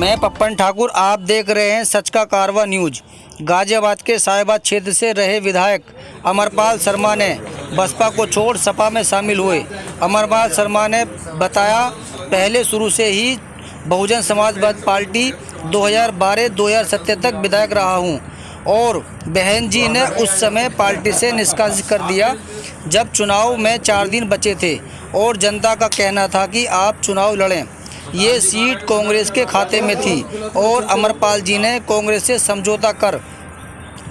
मैं पप्पन ठाकुर, आप देख रहे हैं सच का कारवा न्यूज। गाजियाबाद के साहिबाद क्षेत्र से रहे विधायक अमरपाल शर्मा ने बसपा को छोड़ सपा में शामिल हुए। अमरपाल शर्मा ने बताया, पहले शुरू से ही बहुजन समाज पार्टी 2012-2017 तक विधायक रहा हूं और बहन जी ने उस समय पार्टी से निष्कासित कर दिया जब चुनाव में 4 दिन बचे थे और जनता का कहना था कि आप चुनाव लड़ें। ये सीट कांग्रेस के खाते में थी और अमरपाल जी ने कांग्रेस से समझौता कर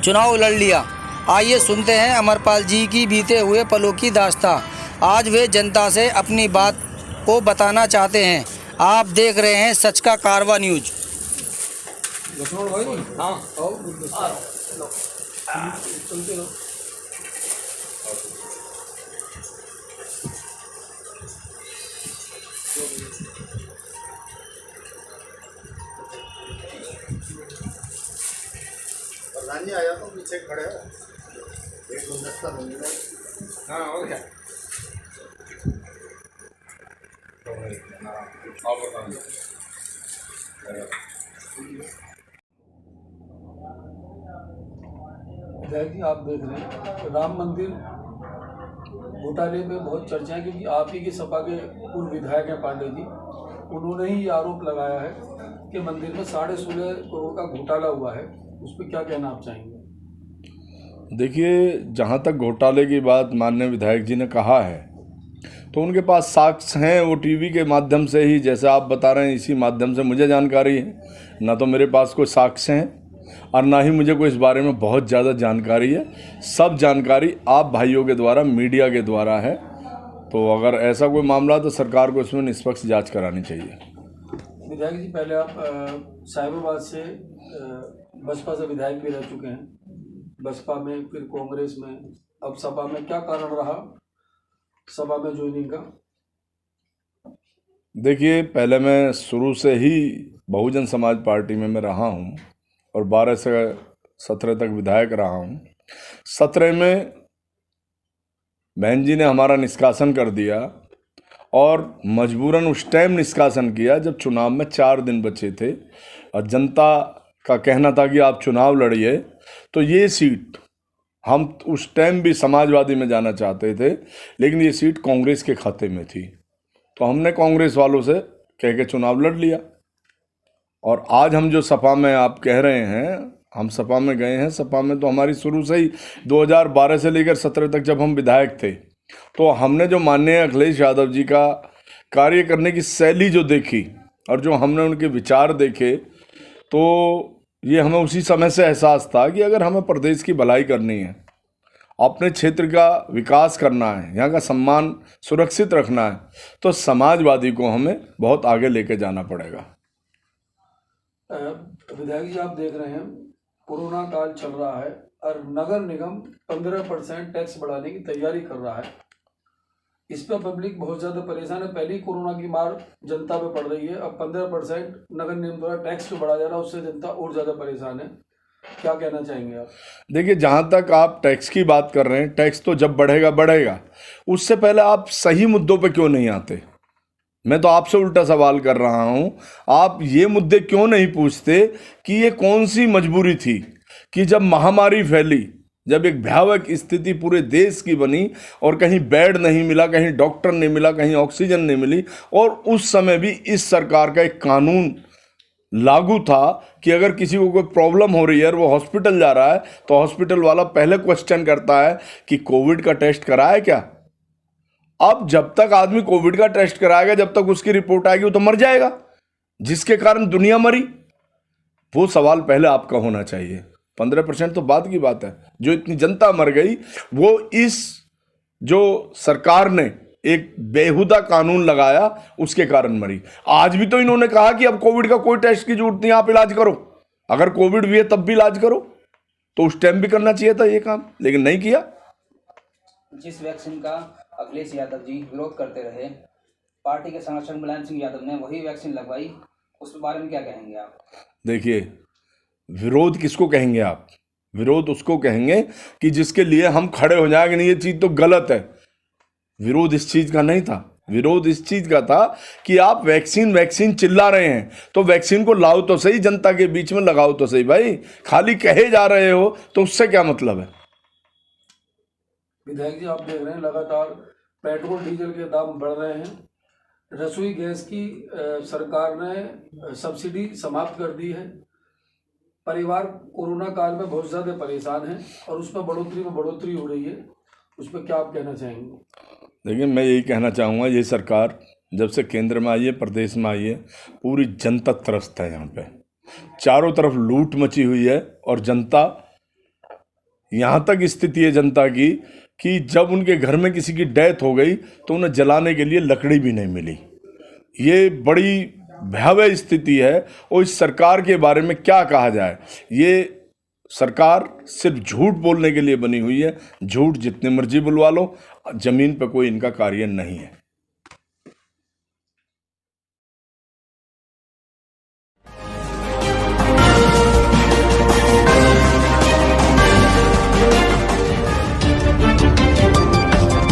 चुनाव लड़ लिया। आइए सुनते हैं अमरपाल जी की बीते हुए पलों की दास्तां। आज वे जनता से अपनी बात को बताना चाहते हैं। आप देख रहे हैं सच का कारवा न्यूज। प्रधान जी आया तो पीछे खड़े हो, एक गुलदस्ता बन गया। हाँ हो गया। विधायक जी, आप देख रहे हैं राम मंदिर घोटाले में बहुत चर्चा है, क्योंकि आप ही की सपा के पूर्व विधायक हैं पांडे जी। उन्होंने ही आरोप लगाया है कि मंदिर में 16.5 करोड़ का घोटाला हुआ है। उस पर क्या कहना आप चाहेंगे? देखिए, जहाँ तक घोटाले की बात माननीय विधायक जी ने कहा है तो उनके पास साक्ष्य हैं। वो टीवी के माध्यम से ही, जैसे आप बता रहे हैं, इसी माध्यम से मुझे जानकारी है। ना तो मेरे पास कोई साक्ष्य हैं और ना ही मुझे कोई इस बारे में बहुत ज़्यादा जानकारी है। सब जानकारी आप भाइयों के द्वारा, मीडिया के द्वारा है। तो अगर ऐसा कोई मामला तो सरकार को इसमें निष्पक्ष जांच करानी चाहिए। विधायक जी, पहले आप साहिबाबाद से बसपा से विधायक भी रह चुके हैं, बसपा में, फिर कांग्रेस में, अब सपा में। क्या कारण रहा सपा में ज्वाइनिंग का? देखिए, पहले मैं शुरू से ही बहुजन समाज पार्टी में मैं रहा हूँ और 12 से 17 तक विधायक रहा हूँ। 17 में बहन जी ने हमारा निष्कासन कर दिया और मजबूरन उस टाइम निष्कासन किया जब चुनाव में 4 दिन बचे थे और जनता का कहना था कि आप चुनाव लड़िए। तो ये सीट हम उस टाइम भी समाजवादी में जाना चाहते थे, लेकिन ये सीट कांग्रेस के खाते में थी। तो हमने कांग्रेस वालों से कह के चुनाव लड़ लिया। और आज हम जो सपा में आप कह रहे हैं, हम सपा में गए हैं। सपा में तो हमारी शुरू से ही 2012 से लेकर 17 तक जब हम विधायक थे तो हमने जो माननीय अखिलेश यादव जी का कार्य करने की शैली जो देखी और जो हमने उनके विचार देखे, तो ये हमें उसी समय से एहसास था कि अगर हमें प्रदेश की भलाई करनी है, अपने क्षेत्र का विकास करना है, यहाँ का सम्मान सुरक्षित रखना है, तो समाजवादी को हमें बहुत आगे लेके जाना पड़ेगा। विधायक जी, आप देख रहे हैं कोरोना काल चल रहा है और नगर निगम 15% टैक्स बढ़ाने की तैयारी कर रहा है। इस पर पब्लिक बहुत ज़्यादा परेशान है। पहले ही कोरोना की मार जनता पे पड़ रही है, अब 15% नगर निगम द्वारा टैक्स जो बढ़ा जा रहा है, उससे जनता और ज़्यादा परेशान है। क्या कहना चाहेंगे आप? देखिए, जहाँ तक आप टैक्स की बात कर रहे हैं, टैक्स तो जब बढ़ेगा बढ़ेगा, उससे पहले आप सही मुद्दों पे क्यों नहीं आते? मैं तो आपसे उल्टा सवाल कर रहा हूँ। आप ये मुद्दे क्यों नहीं पूछते कि ये कौन सी मजबूरी थी कि जब महामारी फैली, जब एक भयावह स्थिति पूरे देश की बनी और कहीं बेड नहीं मिला, कहीं डॉक्टर नहीं मिला, कहीं ऑक्सीजन नहीं मिली, और उस समय भी इस सरकार का एक कानून लागू था कि अगर किसी को कोई प्रॉब्लम हो रही है और वो हॉस्पिटल जा रहा है तो हॉस्पिटल वाला पहले क्वेश्चन करता है कि कोविड का टेस्ट कराया क्या? अब जब तक आदमी कोविड का टेस्ट कराएगा, जब तक उसकी रिपोर्ट आएगी, वो तो मर जाएगा, जिसके कारण दुनिया मरी। वो सवाल पहले आपका होना चाहिए। 15% तो बाद की बात है। जो इतनी जनता मर गई वो इस जो सरकार ने एक बेहुदा कानून लगाया उसके कारण मरी। आज भी तो इन्होंने कहा कि अब कोविड का कोई टेस्ट की जरूरत नहीं, आप इलाज करो। अगर कोविड भी है तब भी इलाज करो, तो उस टाइम भी करना चाहिए था ये काम, लेकिन नहीं किया। जिस वैक्सीन का अखिलेश यादव जी विरोध करते रहे, पार्टी के संरक्षक मुलायम सिंह यादव ने वही वैक्सीन लगवाई, उस बारे में क्या कहेंगे आप? देखिए, विरोध किसको कहेंगे आप? विरोध उसको कहेंगे कि जिसके लिए हम खड़े हो जाएंगे, नहीं ये चीज़ तो गलत है। विरोध इस चीज़ का नहीं था। विरोध इस चीज का था कि आप वैक्सीन चिल्ला रहे हैं तो वैक्सीन को लाओ तो सही, जनता के बीच में लगाओ तो सही भाई। खाली कहे जा रहे हो तो उससे क्या मतलब है? विधायक जी, आप देख रहे हैं लगातार पेट्रोल डीजल के दाम बढ़ रहे हैं। रसोई गैस की सरकार ने सब्सिडी समाप्त कर दी है। परिवार कोरोना काल में बहुत ज़्यादा परेशान है और उसमें बढ़ोतरी हो रही है। उस पर क्या आप कहना चाहेंगे? देखिए, मैं यही कहना चाहूँगा, ये सरकार जब से केंद्र में आई है, प्रदेश में आई है, पूरी जनता त्रस्त है। यहाँ पे चारों तरफ लूट मची हुई है और जनता, यहाँ तक स्थिति है जनता की कि जब उनके घर में किसी की डेथ हो गई तो उन्हें जलाने के लिए लकड़ी भी नहीं मिली। ये बड़ी भयावह स्थिति है और इस सरकार के बारे में क्या कहा जाए। ये सरकार सिर्फ झूठ बोलने के लिए बनी हुई है। झूठ जितने मर्जी बुलवा लो, ज़मीन पे कोई इनका कार्य नहीं है।